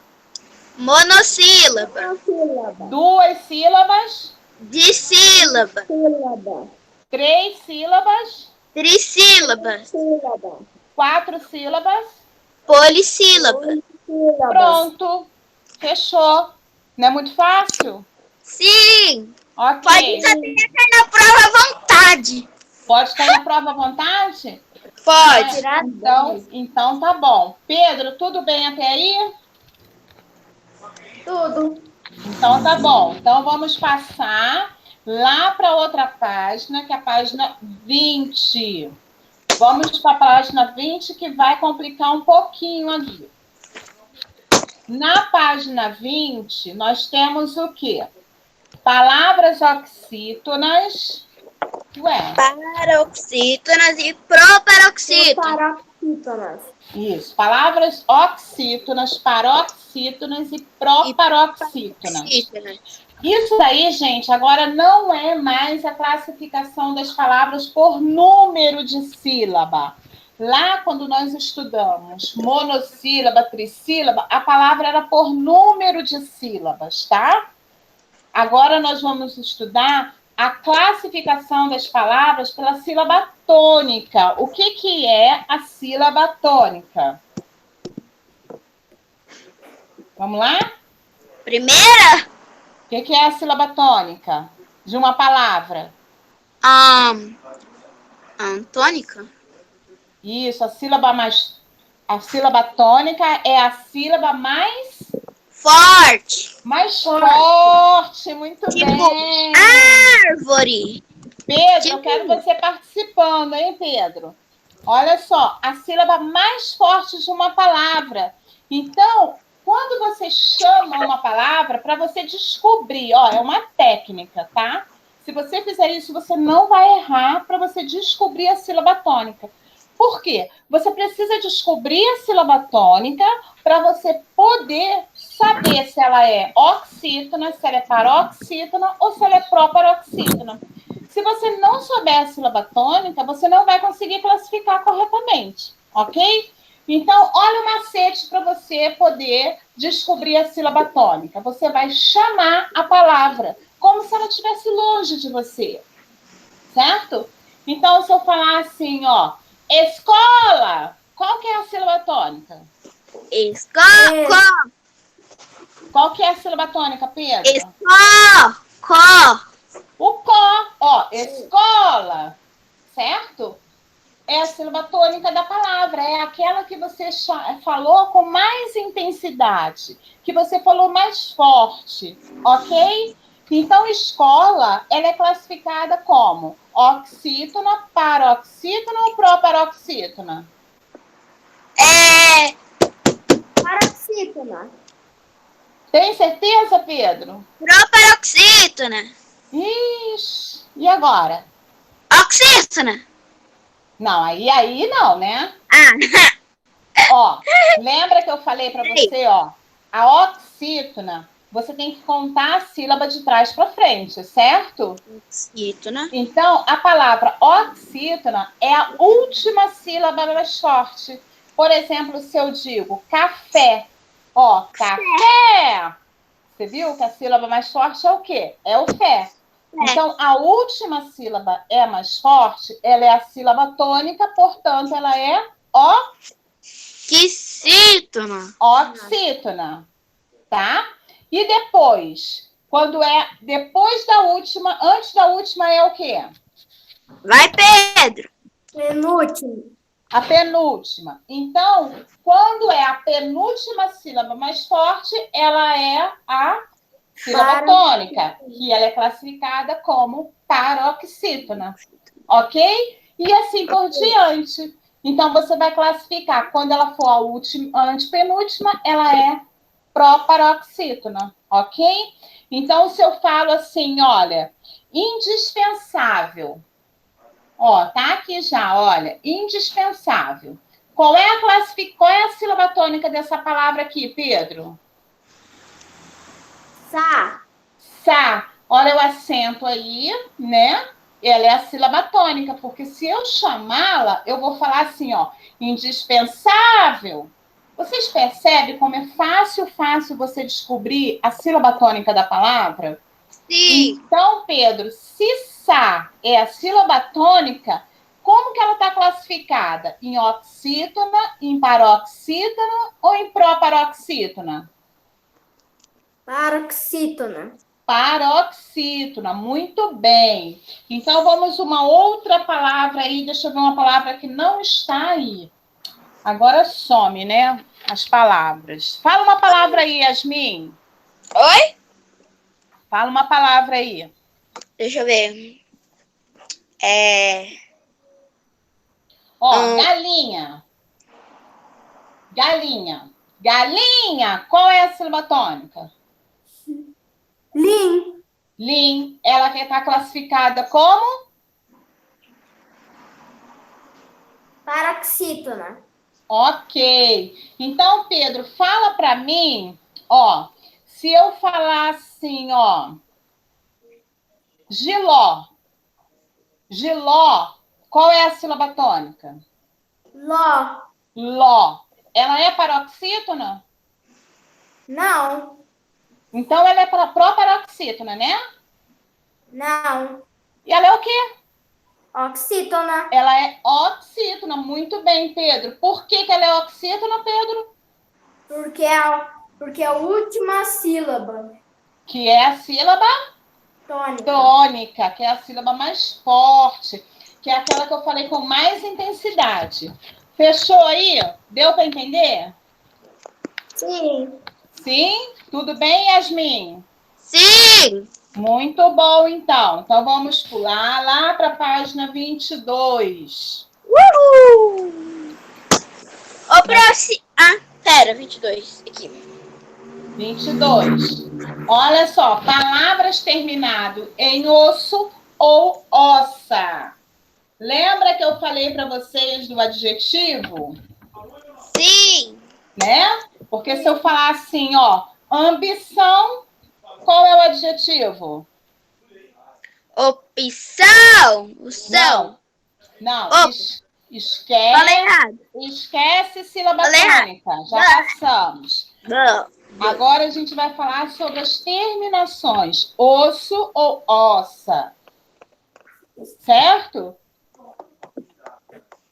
Monossílaba. 2 sílabas. Dissílaba. 3 sílabas. Trissílaba. 4 sílabas? Polissílaba. Pronto. Fechou. Não é muito fácil? Sim. Ok. Pode até estar na prova à vontade. Pode estar na prova à vontade? Pode. Então tá bom. Pedro, tudo bem até aí? Tudo. Então tá bom. Então vamos passar lá para outra página, que é a página 20. Vamos para a página 20, que vai complicar um pouquinho aqui. Na página 20, nós temos o quê? Palavras oxítonas. Paroxítonas e proparoxítonas. Paroxítonas. Isso. Palavras oxítonas, paroxítonas e proparoxítonas. Isso aí, gente, agora não é mais a classificação das palavras por número de sílaba. Lá, quando nós estudamos monossílaba, trissílaba, a palavra era por número de sílabas, tá? Agora nós vamos estudar a classificação das palavras pela sílaba tônica. O que é a sílaba tônica? Vamos lá? Primeira? O que é a sílaba tônica de uma palavra? Tônica? Isso, a sílaba tônica é a sílaba mais forte. Muito tipo, bem. Árvore. Pedro, eu quero você participando, hein, Pedro? Olha só, a sílaba mais forte de uma palavra. Então, quando você chama uma palavra, para você descobrir, ó, é uma técnica, tá? Se você fizer isso, você não vai errar para você descobrir a sílaba tônica. Por quê? Você precisa descobrir a sílaba tônica para você poder saber se ela é oxítona, se ela é paroxítona ou se ela é proparoxítona. Se você não souber a sílaba tônica, você não vai conseguir classificar corretamente, ok? Então, olha o macete para você poder descobrir a sílaba tônica. Você vai chamar a palavra como se ela estivesse longe de você, certo? Então, se eu falar assim, ó, escola, qual que é a sílaba tônica? Escola. Qual que é a sílaba tônica, Pedro? Escola. O có, ó, escola, certo? É a sílaba tônica da palavra, é aquela que você falou com mais intensidade, que você falou mais forte, ok? Então, escola, ela é classificada como oxítona, paroxítona ou proparoxítona? Paroxítona. Tem certeza, Pedro? Proparoxítona. Ixi, e agora? Oxítona. Não, aí não, né? Ó, lembra que eu falei para você, ó, a oxítona, você tem que contar a sílaba de trás para frente, certo? Oxítona. Então, a palavra oxítona é a última sílaba mais forte. Por exemplo, se eu digo café, ó, café. Você viu que a sílaba mais forte é o quê? É o fé. Então, a última sílaba é mais forte, ela é a sílaba tônica, portanto, ela é oxítona, tá? E depois, quando é depois da última, antes da última é o quê? Vai, Pedro. Penúltimo. A penúltima. Então, quando é a penúltima sílaba mais forte, ela é a sílaba tônica, que ela é classificada como paroxítona, ok? E assim por diante. Então, você vai classificar, quando ela for a última, a antepenúltima, ela é proparoxítona, ok? Então, se eu falo assim, olha, indispensável, ó, tá aqui já, olha, indispensável. Qual é a sílaba tônica dessa palavra aqui, Pedro? Sa. Olha o acento aí, né? Ela é a sílaba tônica, porque se eu chamá-la, eu vou falar assim, ó, indispensável. Vocês percebem como é fácil você descobrir a sílaba tônica da palavra? Sim. Então, Pedro, se sa é a sílaba tônica, como que ela está classificada? Em oxítona, em paroxítona ou em proparoxítona? Paroxítona. Paroxítona, muito bem. Então, vamos uma outra palavra aí. Deixa eu ver uma palavra que não está aí. Agora some, né? As palavras. Fala uma palavra aí, Yasmin. Oi? Fala uma palavra aí. Deixa eu ver. Ó, galinha. Galinha. Galinha. Qual é a sílaba tônica? Lim. Lim. Ela que está classificada como? Paroxítona. Ok. Então, Pedro, fala para mim, ó, se eu falar assim, ó, Giló. Giló, qual é a sílaba tônica? Ló. Ló. Ela é paroxítona? Não. Então, ela é proparoxítona, né? Não. E ela é o quê? Oxítona. Ela é oxítona. Muito bem, Pedro. Por que ela é oxítona, Pedro? Porque é a última sílaba Que é a sílaba tônica. tônica, que é a sílaba mais forte, que é aquela que eu falei com mais intensidade. Fechou aí? Deu para entender? Sim. Sim? Tudo bem, Yasmin? Sim! Muito bom, então. Então, vamos pular lá para a página 22. Uhul! O próximo... pera, 22. Aqui. 22. Olha só, palavras terminado em osso ou ossa. Lembra que eu falei para vocês do adjetivo? Sim! Né? Porque se eu falar assim, ó, ambição, qual é o adjetivo? Opção! O são. Não. Falei errado. Esquece sílaba Falei errado. tônica. Já passamos. Não. Agora a gente vai falar sobre as terminações. Osso ou ossa. Certo?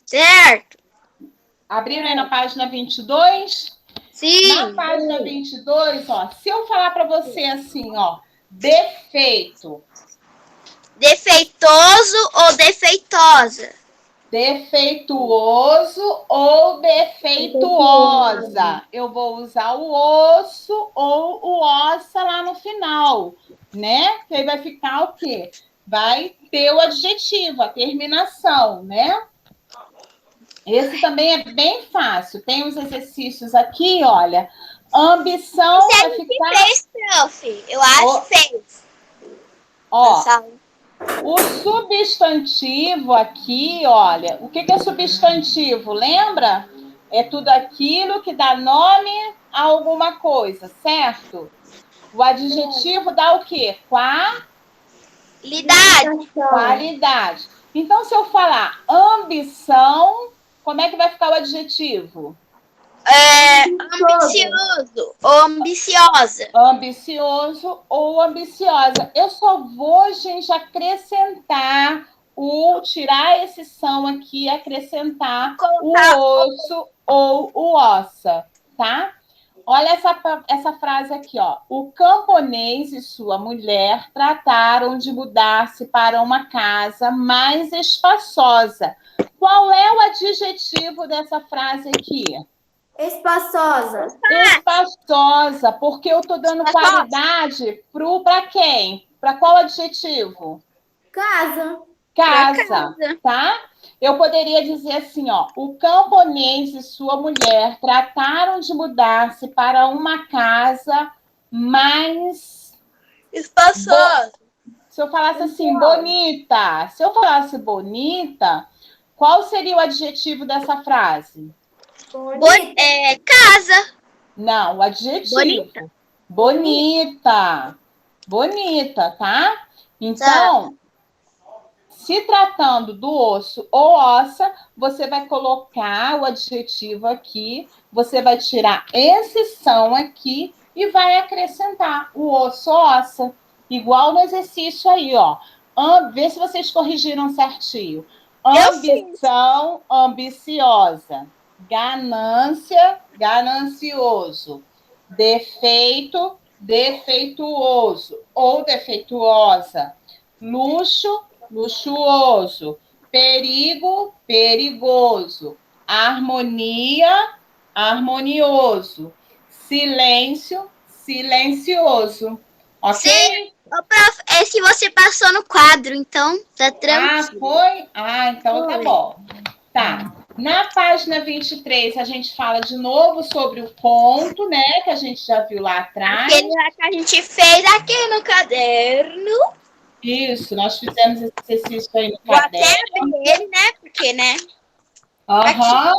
Certo. Abriram aí na página 22? Sim. Na página 22, ó, se eu falar para você assim, ó, defeito. Defeitoso ou defeitosa? Defeituoso ou defeituosa. Eu vou usar o osso ou o ossa lá no final, né? Que aí vai ficar o quê? Vai ter o adjetivo, a terminação, né? Esse também é bem fácil. Tem os exercícios aqui, olha. Ambição vai ficar... fez, prof. Eu acho que fez. Ó, o substantivo aqui, olha, o que é substantivo? Lembra? É tudo aquilo que dá nome a alguma coisa, certo? O adjetivo dá o quê? Qualidade. Então, se eu falar ambição, como é que vai ficar o adjetivo? Ambicioso ou ambiciosa. Ambicioso ou ambiciosa. Eu só vou, gente, acrescentar tirar esse são aqui, acrescentar o osso ou o ossa, tá? Olha essa frase aqui, ó. O camponês e sua mulher trataram de mudar-se para uma casa mais espaçosa. Qual é o adjetivo dessa frase aqui? Espaçosa. Espaçosa, porque eu estou dando qualidade para quem? Para qual adjetivo? Casa. Casa, tá? Eu poderia dizer assim, ó, o camponês e sua mulher trataram de mudar-se para uma casa mais espaçosa. Se eu falasse assim, bonita. Se eu falasse bonita, qual seria o adjetivo dessa frase? Casa. Não, o adjetivo. Bonita. Bonita, tá? Então, se tratando do osso ou ossa, você vai colocar o adjetivo aqui, você vai tirar esse são aqui e vai acrescentar o osso ou ossa. Igual no exercício aí, ó. Vê se vocês corrigiram certinho. Ambição, ambiciosa. Ganância, ganancioso. Defeito, defeituoso ou defeituosa. Luxo, luxuoso. Perigo, perigoso. Harmonia, harmonioso. Silêncio, silencioso. Ok? Sim. Ô, prof, esse você passou no quadro, então tá tranquilo. Foi? Então tá bom. Tá. Na página 23, a gente fala de novo sobre o ponto, né? Que a gente já viu lá atrás. Aquele lá que a gente fez aqui no caderno. Isso, nós fizemos esse exercício aí no Vou até caderno. abrir ele, né? Porque, né? Aham.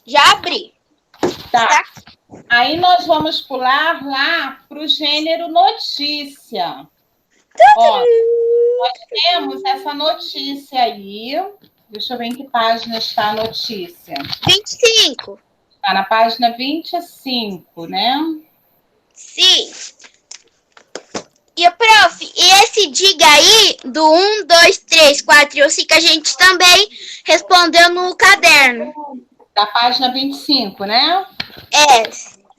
Já abri. Tá. Aí nós vamos pular lá para o gênero notícia. Ó, nós temos essa notícia aí. Deixa eu ver em que página está a notícia. 25. Está na página 25, né? Sim. E o prof, e esse diga aí do 1, 2, 3, 4 e 5 a gente também respondeu no caderno. Da página 25, né? É.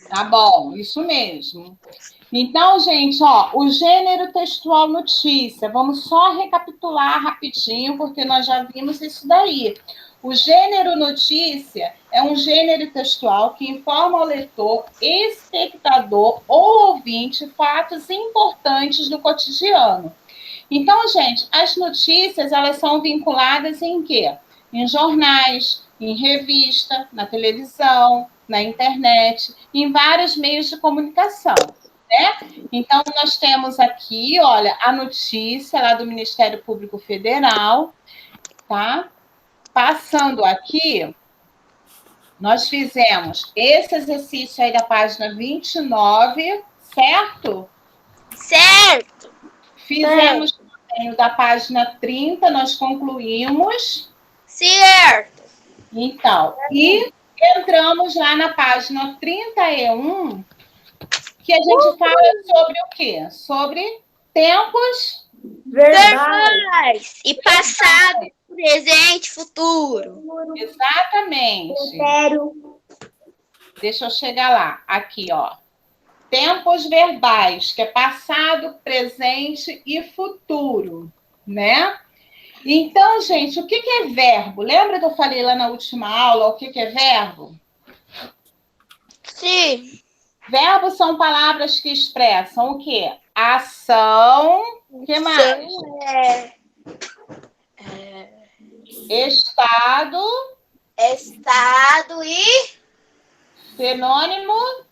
Tá bom, isso mesmo. Então, gente, ó, o gênero textual notícia, vamos só recapitular rapidinho, porque nós já vimos isso daí. O gênero notícia é um gênero textual que informa ao leitor, espectador ou ouvinte fatos importantes do cotidiano. Então, gente, as notícias, elas são vinculadas em quê? Em jornais, em revista, na televisão, na internet, em vários meios de comunicação. Né? Então, nós temos aqui, olha, a notícia lá do Ministério Público Federal, tá? Passando aqui, nós fizemos esse exercício aí da página 29, certo? Certo. Fizemos também o da página 30, nós concluímos. Certo. Então, e entramos lá na página 31, que a gente fala sobre o quê? Sobre tempos verbais e passado, presente, futuro. Exatamente. Espero. Deixa eu chegar lá. Aqui, ó. Tempos verbais, que é passado, presente e futuro, né? Então, gente, o que é verbo? Lembra que eu falei lá na última aula o que é verbo? Sim. Verbos são palavras que expressam o quê? Ação. O que mais? Estado. Estado e Sinônimo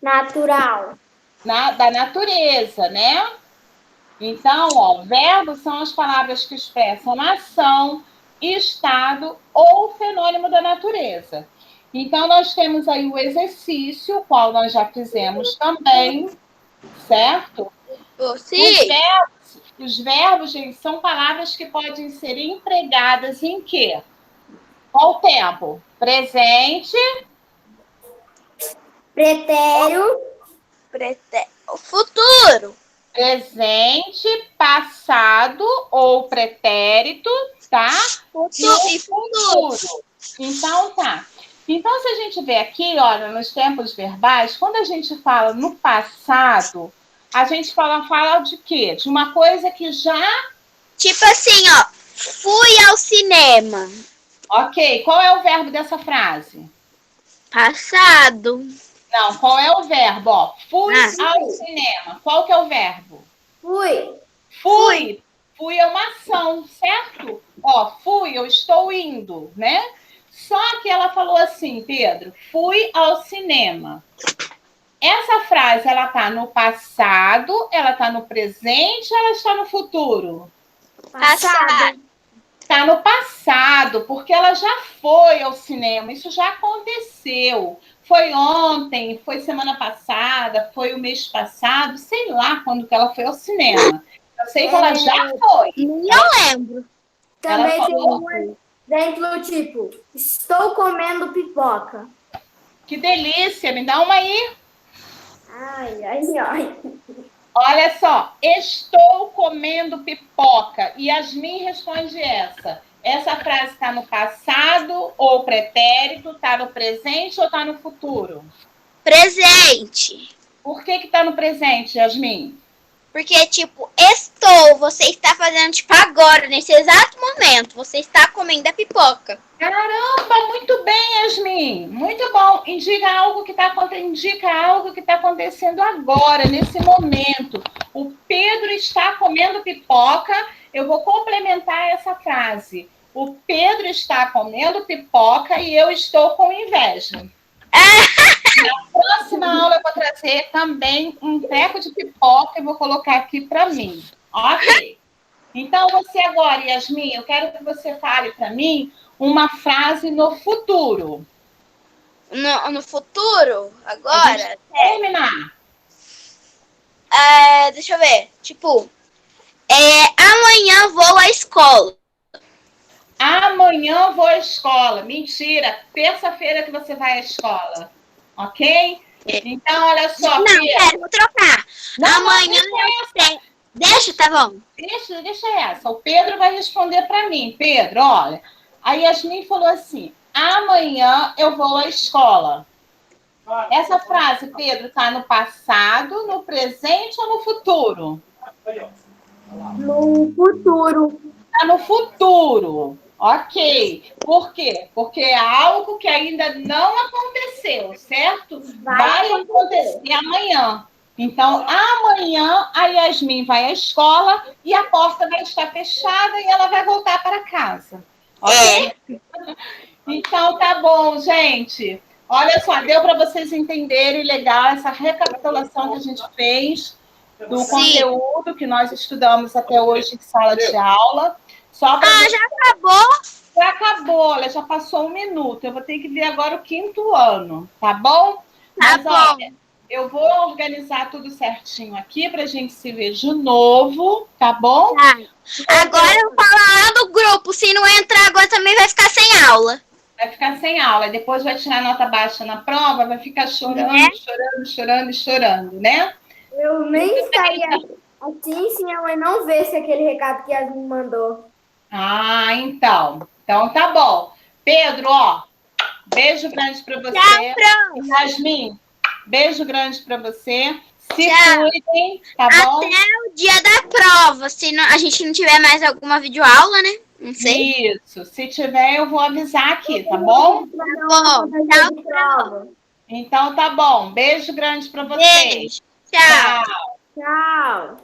Natural. da natureza, né? Então, ó, verbos são as palavras que expressam ação, estado ou fenômeno da natureza. Então, nós temos aí o exercício, o qual nós já fizemos também, certo? sim. Os verbos, gente, são palavras que podem ser empregadas em quê? Qual tempo? Presente. Pretérito. Futuro. Presente, passado ou pretérito, tá? E futuro. Então, tá. Então, se a gente vê aqui, olha, nos tempos verbais, quando a gente fala no passado, a gente fala de quê? De uma coisa que já... Tipo assim, ó, fui ao cinema. Ok, qual é o verbo dessa Passado. Não, qual é o verbo? Ó, fui ao cinema. Qual que é o verbo? Fui. Fui é uma ação, certo? Ó, fui, eu estou indo, né? Só que ela falou assim, Pedro, fui ao cinema. Essa frase, ela tá no passado, ela tá no presente, ela está no futuro? Passado. Está no passado, porque ela já foi ao cinema, isso já aconteceu. Foi ontem, foi semana passada, foi o mês passado, sei lá quando que ela foi ao cinema. Eu sei que ela já foi. Não lembro. Também tem um exemplo tipo, estou comendo pipoca. Que delícia, me dá uma aí. Ai. Olha só, estou comendo pipoca. Yasmin responde essa. Essa frase está no passado ou pretérito? Está no presente ou está no futuro? Presente. Por que está no presente, Yasmin? Porque, tipo, estou, você está fazendo, tipo, agora, nesse exato momento, você está comendo a pipoca. Caramba, muito bem, Yasmin. Muito bom. Indica algo que está acontecendo agora, nesse momento. O Pedro está comendo pipoca. Eu vou complementar essa frase. O Pedro está comendo pipoca e eu estou com inveja. Na próxima aula eu vou trazer também um treco de pipoca e vou colocar aqui para mim. Ok. Então, você agora, Yasmin, eu quero que você fale para mim uma frase no futuro. No futuro, agora? Terminar. Deixa eu ver. Tipo, amanhã vou à escola. Amanhã vou à escola. Mentira, terça-feira que você vai à escola. Ok? Então, olha só. Não, Pedro, vou trocar. Não, amanhã eu tenho. Deixa, tá bom. Deixa essa. O Pedro vai responder para mim. Pedro, olha. A Yasmin falou assim: amanhã eu vou à escola. Essa frase, Pedro, está no passado, no presente ou no futuro? No futuro. Está no futuro. Ok. Por quê? Porque é algo que ainda não aconteceu, certo? Vai acontecer amanhã. Então, amanhã a Yasmin vai à escola e a porta vai estar fechada e ela vai voltar para casa. Ok? Então, tá bom, gente. Olha só, deu para vocês entenderem legal essa recapitulação que a gente fez do conteúdo que nós estudamos até hoje em sala de aula. Só pra já acabou? Já acabou, olha, já passou 1 minuto. Eu vou ter que ver agora o 5º ano, tá bom? Tá bom. Olha, eu vou organizar tudo certinho aqui pra gente se ver de novo, tá bom? Tá. Agora eu vou falar lá do grupo. Se não entrar agora também vai ficar sem aula. Vai ficar sem aula. Depois vai tirar nota baixa na prova, vai ficar chorando, chorando, né? Eu nem estaria assim se minha mãe não visse aquele recado que a Yasmin mandou. Ah, então. Então tá bom. Pedro, ó, beijo grande para você. Tchau, Yasmin, beijo grande para você. Se Tchau. cuidem, tá bom? Até o dia da prova. Se não, a gente não tiver mais alguma videoaula, né? Não sei. Isso. Se tiver, eu vou avisar aqui, tá bom? Tá bom. Tchau. Então tá bom. Beijo grande para você. Beijo. Tchau. Tchau.